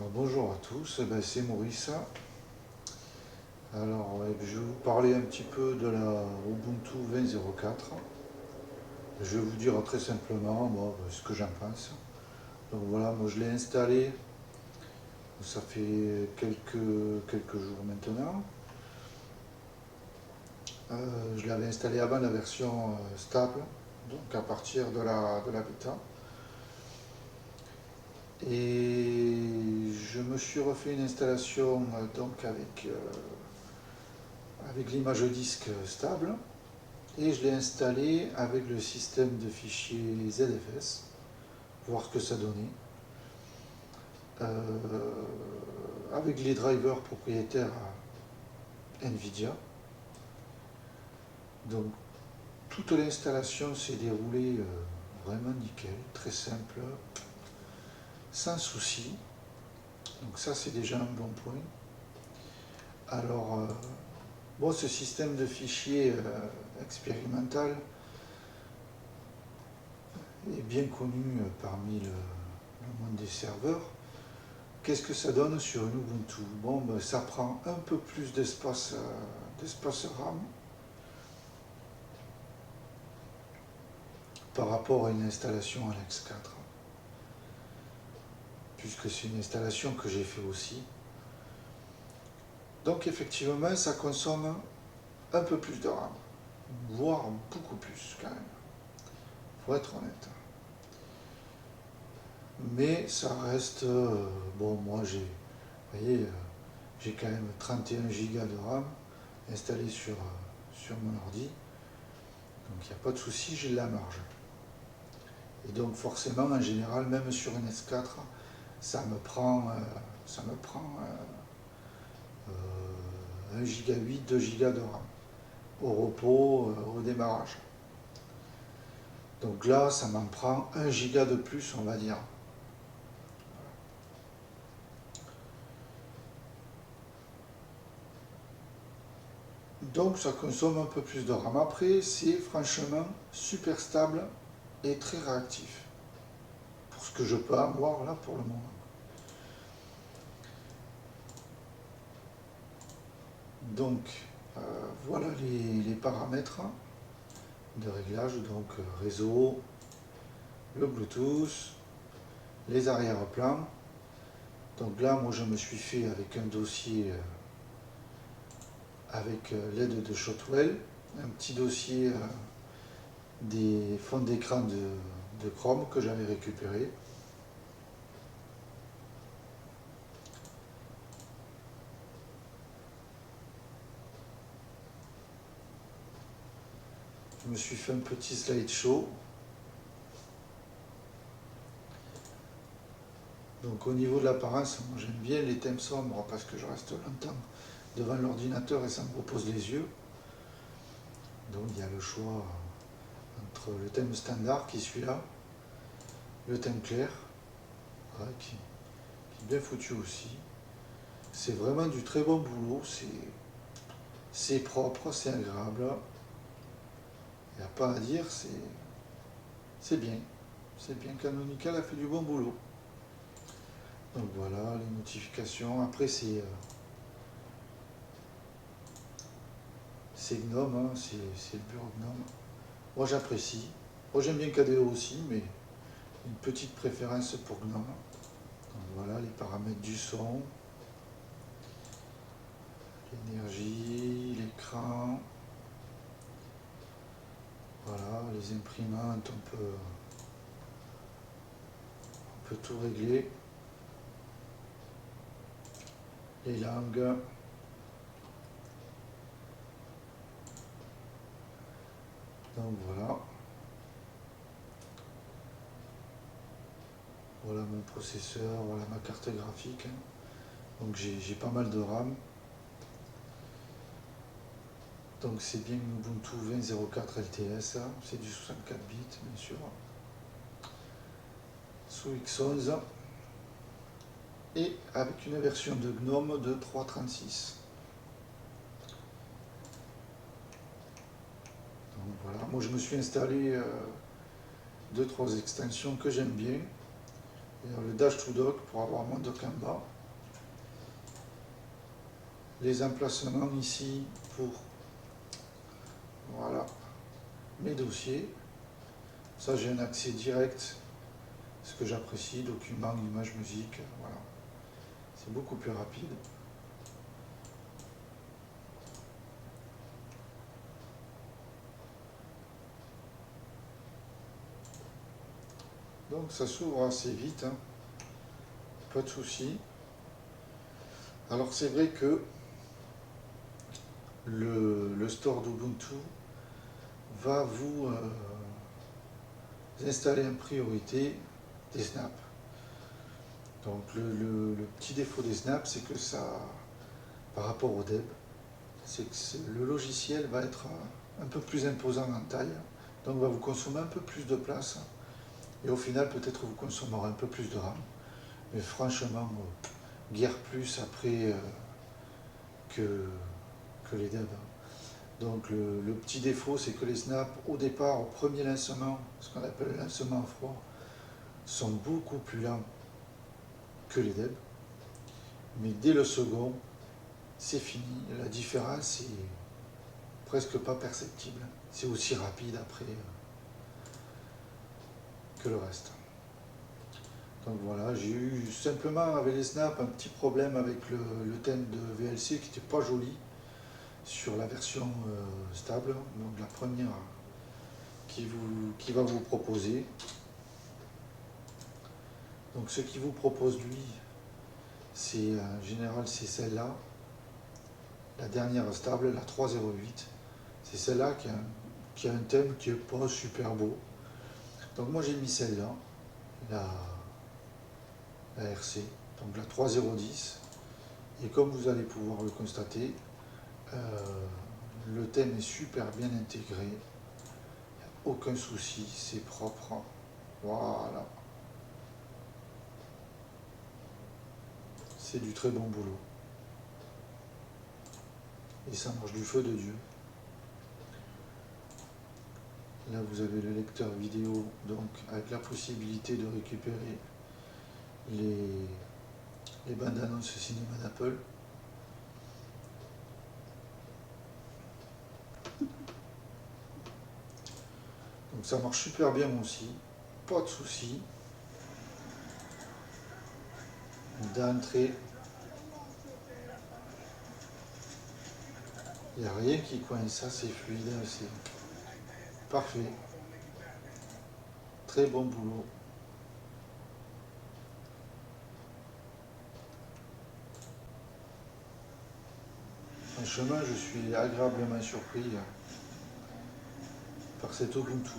Alors, bonjour à tous, c'est Maurice. Alors je vais vous parler un petit peu de la Ubuntu 20.04. Je vais vous dire très simplement ce que j'en pense. Donc voilà, moi je l'ai installé, ça fait quelques jours maintenant. Je l'avais installé avant la version stable, donc à partir de la bêta. Et je me suis refait une installation donc avec l'image disque stable. Et je l'ai installé avec le système de fichiers ZFS, voir ce que ça donnait. Avec les drivers propriétaires NVIDIA. Donc toute l'installation s'est déroulée vraiment nickel, très simple, sans souci. Donc ça c'est déjà un bon point. Alors ce système de fichiers expérimental est bien connu parmi le monde des serveurs. Qu'est-ce que ça donne sur une Ubuntu? Ça prend un peu plus d'espace RAM par rapport à une installation Alex 4, puisque c'est une installation que j'ai fait aussi. Donc effectivement, ça consomme un peu plus de RAM, voire beaucoup plus quand même, faut être honnête. Mais ça reste, moi j'ai quand même 31 Go de RAM installé sur mon ordi. Donc il n'y a pas de souci, j'ai de la marge. Et donc forcément, en général, même sur une S4, ça me prend 1 giga 8, 2 gigas de RAM au repos, au démarrage. Donc là, ça m'en prend 1 giga de plus, on va dire. Donc ça consomme un peu plus de RAM. Après, c'est franchement super stable et très réactif. Pour ce que je peux avoir là pour le moment. Donc voilà les paramètres de réglage, donc réseau, le Bluetooth, les arrière-plans. Donc là, moi je me suis fait avec un dossier avec l'aide de Shotwell, un petit dossier des fonds d'écran de Chrome que j'avais récupéré. Je me suis fait un petit slideshow. Donc au niveau de l'apparence, moi j'aime bien les thèmes sombres parce que je reste longtemps devant l'ordinateur et ça me repose les yeux. Donc il y a le choix entre le thème standard qui est celui-là, le thème clair, qui est bien foutu aussi. C'est vraiment du très bon boulot, c'est propre, c'est agréable. Il n'y a pas à dire, c'est bien. C'est bien, Canonical a fait du bon boulot. Donc voilà, les notifications. Après c'est Gnome, hein, c'est le bureau Gnome. Moi j'apprécie. Moi j'aime bien KDE aussi, mais une petite préférence pour Gnome. Donc voilà les paramètres du son, l'énergie, l'écran. Voilà, les imprimantes, on peut tout régler. Les langues. Donc voilà. Voilà mon processeur, voilà ma carte graphique. Donc j'ai pas mal de RAM. Donc c'est bien une Ubuntu 20.04 LTS, c'est du 64 bits bien sûr. Sous X11 et avec une version de GNOME de 3.36. Donc voilà, moi je me suis installé 2-3 extensions que j'aime bien. Et dans le Dash to Dock, pour avoir moins de en bas, les emplacements ici pour voilà, mes dossiers. Ça, j'ai un accès direct, ce que j'apprécie, documents, images, musique, voilà. C'est beaucoup plus rapide. Donc ça s'ouvre assez vite, hein. Pas de souci. Alors c'est vrai que le store d'Ubuntu va vous installer en priorité des snaps. Donc le petit défaut des snaps, c'est que ça, par rapport au Deb, c'est que le logiciel va être un peu plus imposant en taille, donc va vous consommer un peu plus de place, et au final peut-être vous consommerez un peu plus de RAM, mais franchement, guère plus après que les Deb. Donc le petit défaut, c'est que les snaps, au départ, au premier lancement, ce qu'on appelle le lancement à froid, sont beaucoup plus lents que les Deb, mais dès le second, c'est fini. La différence est presque pas perceptible. C'est aussi rapide après que le reste. Donc voilà, j'ai eu simplement avec les snaps un petit problème avec le thème de VLC qui n'était pas joli sur la version stable, donc la première qui va vous proposer. Donc ce qu'il vous propose lui, c'est en général c'est celle-là, la dernière stable, la 308. C'est celle-là qui a un thème qui n'est pas super beau. Donc moi j'ai mis celle-là, la RC, donc la 3010. Et comme vous allez pouvoir le constater, le thème est super bien intégré. Aucun souci, c'est propre. Voilà. C'est du très bon boulot. Et ça marche du feu de Dieu. Là, vous avez le lecteur vidéo, donc avec la possibilité de récupérer les bandes annonces cinéma d'Apple. Donc ça marche super bien aussi, pas de souci. D'entrée, il n'y a rien qui coince, ça c'est fluide, c'est parfait. Très bon boulot. En chemin, je suis agréablement surpris par cet Ubuntu.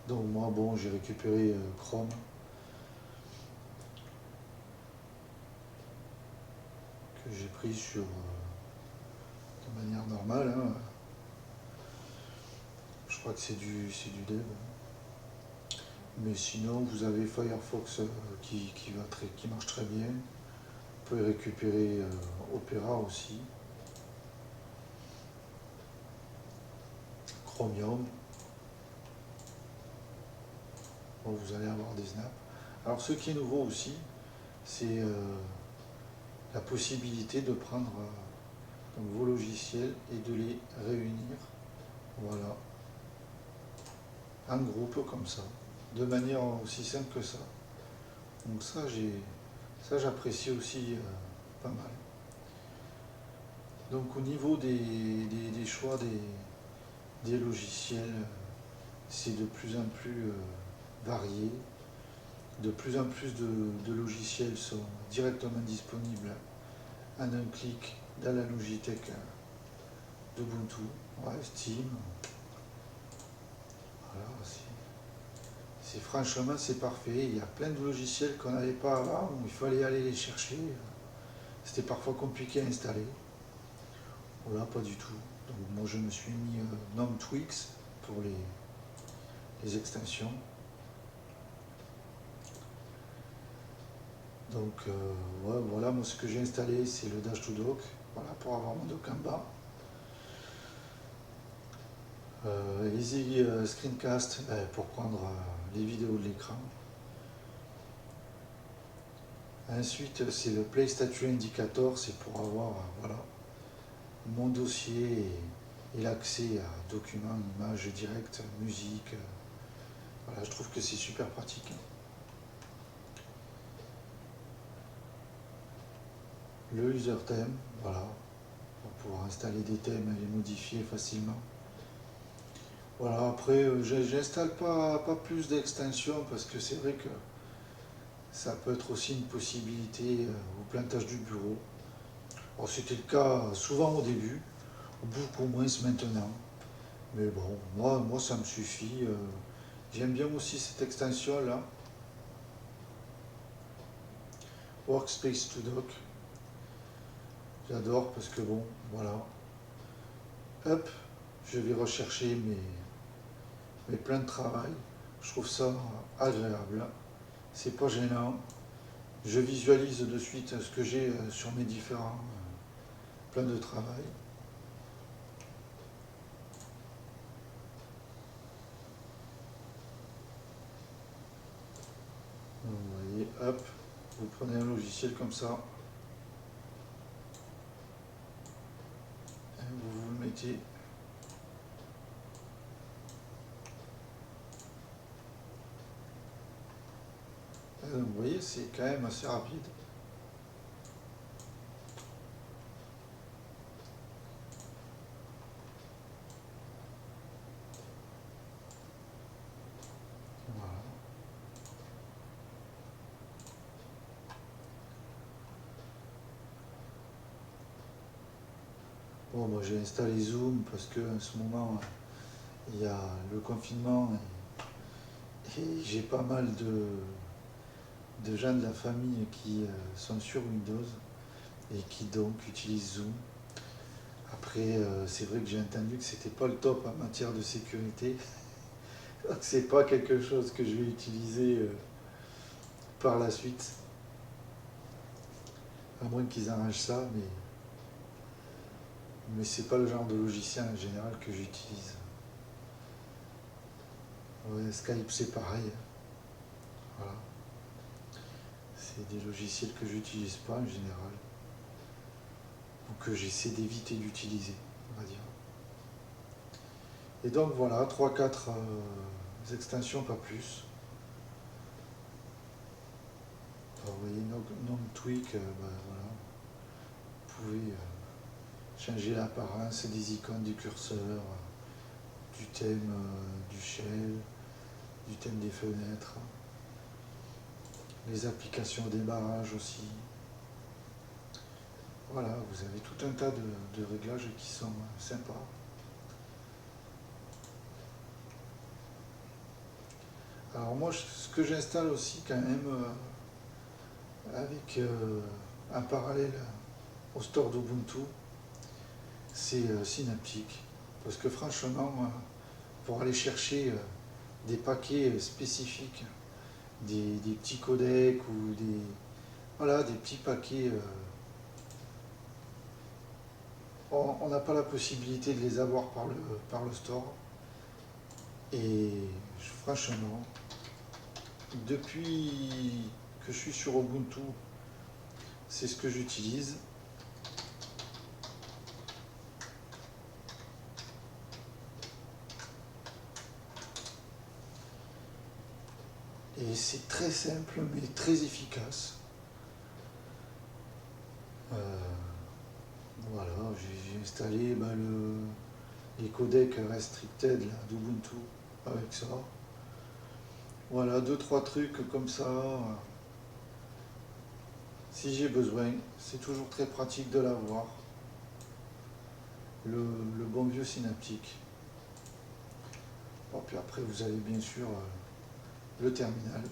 Donc moi, bon, j'ai récupéré Chrome. Que j'ai pris sur de manière normale. Hein. Je crois que c'est du dev. Mais sinon, vous avez Firefox qui marche très bien. Vous pouvez récupérer Opera aussi. Chromium. Bon, vous allez avoir des snaps. Alors ce qui est nouveau aussi, c'est la possibilité de prendre donc, vos logiciels et de les réunir, voilà, en groupe comme ça, de manière aussi simple que ça. Donc ça j'apprécie aussi pas mal. Donc au niveau des choix des logiciels, c'est de plus en plus varié. De plus en plus de logiciels sont directement disponibles en un clic dans la Logitech d'Ubuntu. Ouais, Steam. Voilà, franchement c'est parfait. Il y a plein de logiciels qu'on n'avait pas avant, où il fallait aller les chercher. C'était parfois compliqué à installer. Voilà, pas du tout. Donc moi je me suis mis NumTwix pour les extensions. Donc ouais, voilà, moi ce que j'ai installé c'est le Dash to Dock. voilà, pour avoir mon dock en bas. Easy Screencast pour prendre les vidéos de l'écran. Ensuite, c'est le Play Statue Indicator, c'est pour avoir voilà, mon dossier et l'accès à documents, images directes, musique. Voilà, je trouve que c'est super pratique. Le user theme, voilà, pour pouvoir installer des thèmes et les modifier facilement. Voilà, après, j'installe pas plus d'extensions parce que c'est vrai que ça peut être aussi une possibilité au plantage du bureau. Bon, c'était le cas souvent au début, beaucoup moins maintenant. Mais bon, moi ça me suffit. J'aime bien aussi cette extension-là, Workspace to Dock. J'adore parce que bon, voilà. Hop, je vais rechercher mes plans de travail. Je trouve ça agréable. C'est pas gênant. Je visualise de suite ce que j'ai sur mes différents plans de travail. Donc, vous voyez, hop, vous prenez un logiciel comme ça, et vous le mettez. Vous voyez, c'est quand même assez rapide. Voilà. Bon, moi j'ai installé Zoom parce que en ce moment il y a le confinement et j'ai pas mal de gens de la famille qui sont sur Windows et qui donc utilisent Zoom. Après, c'est vrai que j'ai entendu que c'était pas le top en matière de sécurité. C'est pas quelque chose que je vais utiliser par la suite, à moins qu'ils arrangent ça, mais c'est pas le genre de logiciel en général que j'utilise. Ouais, Skype c'est pareil. Voilà. C'est des logiciels que j'utilise pas en général, ou que j'essaie d'éviter d'utiliser, on va dire. Et donc voilà, 3-4 extensions, pas plus. Alors, vous voyez, NumTweak, voilà. Vous pouvez changer l'apparence des icônes du curseur, du thème du shell, du thème des fenêtres, les applications au démarrage aussi. Voilà, vous avez tout un tas de réglages qui sont sympas. Alors moi, ce que j'installe aussi quand même avec un parallèle au store d'Ubuntu, c'est Synaptic. Parce que franchement, pour aller chercher des paquets spécifiques, des petits codecs ou voilà, des petits paquets, on n'a pas la possibilité de les avoir par le store. Et franchement, depuis que je suis sur Ubuntu, c'est ce que j'utilise. Et c'est très simple mais très efficace. Voilà, j'ai installé les codecs restricted d'Ubuntu avec ça. Voilà, 2-3 trucs comme ça. Si j'ai besoin, c'est toujours très pratique de l'avoir. Le bon vieux Synaptic. Bon, puis après, vous avez bien sûr le terminal,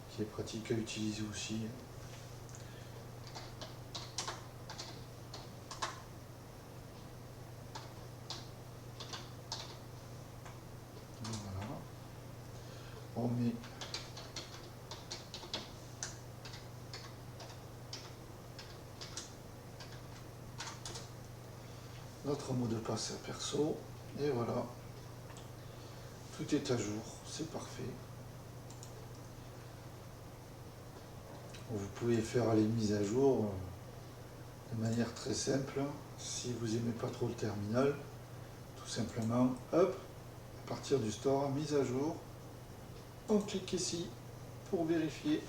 qui est pratique à utiliser aussi. Voilà. On met notre mot de passe perso, et voilà, tout est à jour, c'est parfait. Vous pouvez faire les mises à jour de manière très simple, si vous n'aimez pas trop le terminal, tout simplement, hop, à partir du store, mise à jour, on clique ici pour vérifier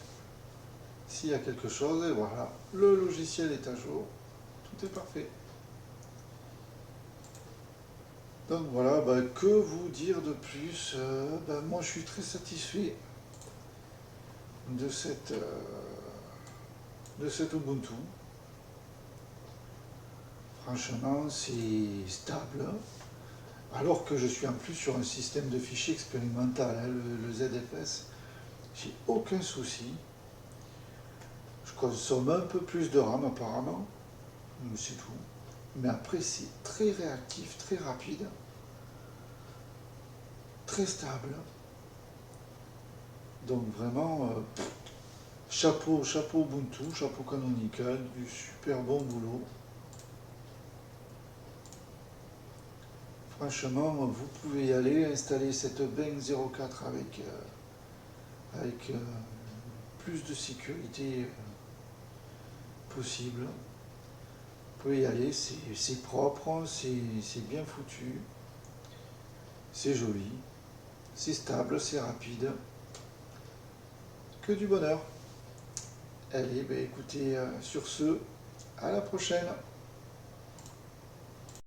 s'il y a quelque chose, et voilà, le logiciel est à jour, tout est parfait. Donc voilà, que vous dire de plus? Moi je suis très satisfait de cet Ubuntu. Franchement, c'est stable, alors que je suis en plus sur un système de fichiers expérimental, hein, le ZFS. J'ai aucun souci. Je consomme un peu plus de RAM apparemment, c'est tout. Mais après, c'est très réactif, très rapide, très stable. Donc vraiment, chapeau Ubuntu, chapeau Canonical, du super bon boulot. Franchement, vous pouvez y aller, installer cette Bang 04 avec plus de sécurité possible. Vous pouvez y aller, c'est propre, c'est bien foutu, c'est joli, c'est stable, c'est rapide. Que du bonheur. Allez, écoutez, sur ce, à la prochaine.